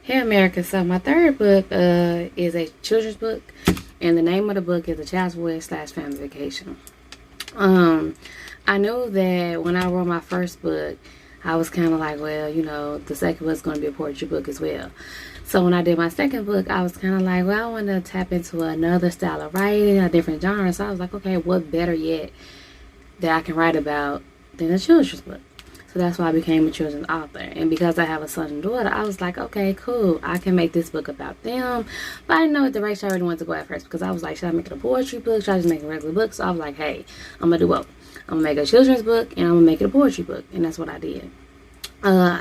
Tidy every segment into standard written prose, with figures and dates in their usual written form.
Hey America, so my third book is a children's book, and the name of the book is A Child's Voyage / Family Vacation. I knew that when I wrote my first book, I was kind of like, well, you know, the second book's going to be a poetry book as well. So when I did my second book, I was kind of like, well, I want to tap into another style of writing, a different genre. So I was like, okay, what better yet that I can write about than a children's book? So that's why I became a children's author. And because I have a son and daughter, I was like, okay, cool. I can make this book about them. But I didn't know what direction I really wanted to go at first, because I was like, should I make it a poetry book? Should I just make a regular book? So I was like, hey, I'm going to do both. I'm going to make a children's book and I'm going to make it a poetry book. And that's what I did.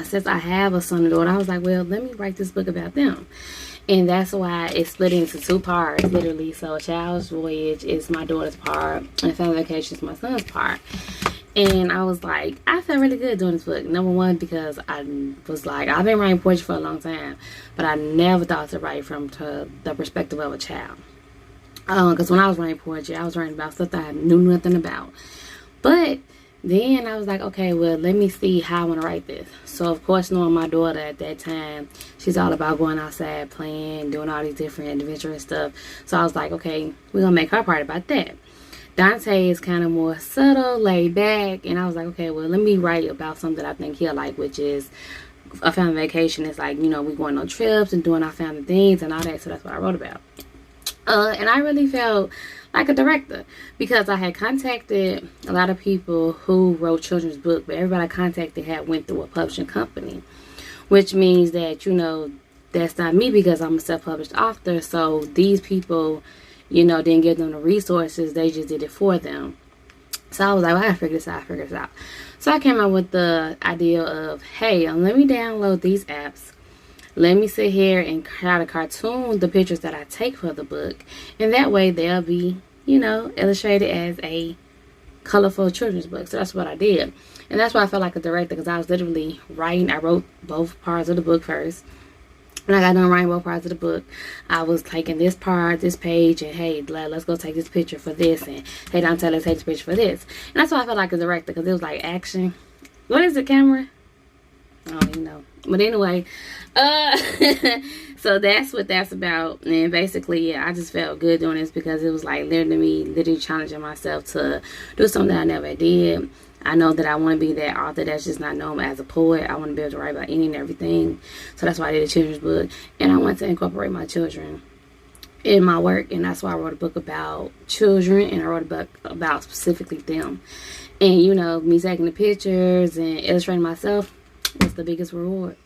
Since I have a son and daughter, I was like, well, let me write this book about them. And that's why it's split into two parts, literally. So A Child's Voyage is my daughter's part, and Family Vacation is my son's part. And I was like, I felt really good doing this book. Number one, because I was like, I've been writing poetry for a long time, but I never thought to write from the perspective of a child. Because when I was writing poetry, I was writing about stuff that I knew nothing about. But then I was like, okay, well, let me see how I want to write this. So, of course, knowing my daughter at that time, she's all about going outside, playing, doing all these different adventurous stuff. So I was like, okay, we're going to make her part about that. Dante is kind of more subtle, laid back, and I was like, okay, well, let me write about something that I think he'll like, which is a family vacation. It's like, you know, we going on trips and doing our family things and all that, so that's what I wrote about. And I really felt like a director, because I had contacted a lot of people who wrote children's books, but everybody I contacted had went through a publishing company, which means that, you know, that's not me, because I'm a self-published author, so these people, you know, didn't give them the resources, they just did it for them. So I was like, well, I gotta figure this out. So I came up with the idea of, hey, let me download these apps. Let me sit here and try to cartoon the pictures that I take for the book. And that way they'll be, you know, illustrated as a colorful children's book. So that's what I did. And that's why I felt like a director, because I was literally writing. I wrote both parts of the book first. When I got done writing both parts of the book, I was taking this part, this page, and hey, let's go take this picture for this, and hey, Dante, let's take this picture for this. And that's why I felt like a director, because it was like action. What is the camera? I don't even know. But anyway, so that's what that's about. And basically, yeah, I just felt good doing this, because it was like literally challenging myself to do something that I never did. I know that I want to be that author that's just not known as a poet. I want to be able to write about any and everything. So that's why I did a children's book. And I want to incorporate my children in my work. And that's why I wrote a book about children. And I wrote a book about specifically them. And, you know, me taking the pictures and illustrating myself was the biggest reward.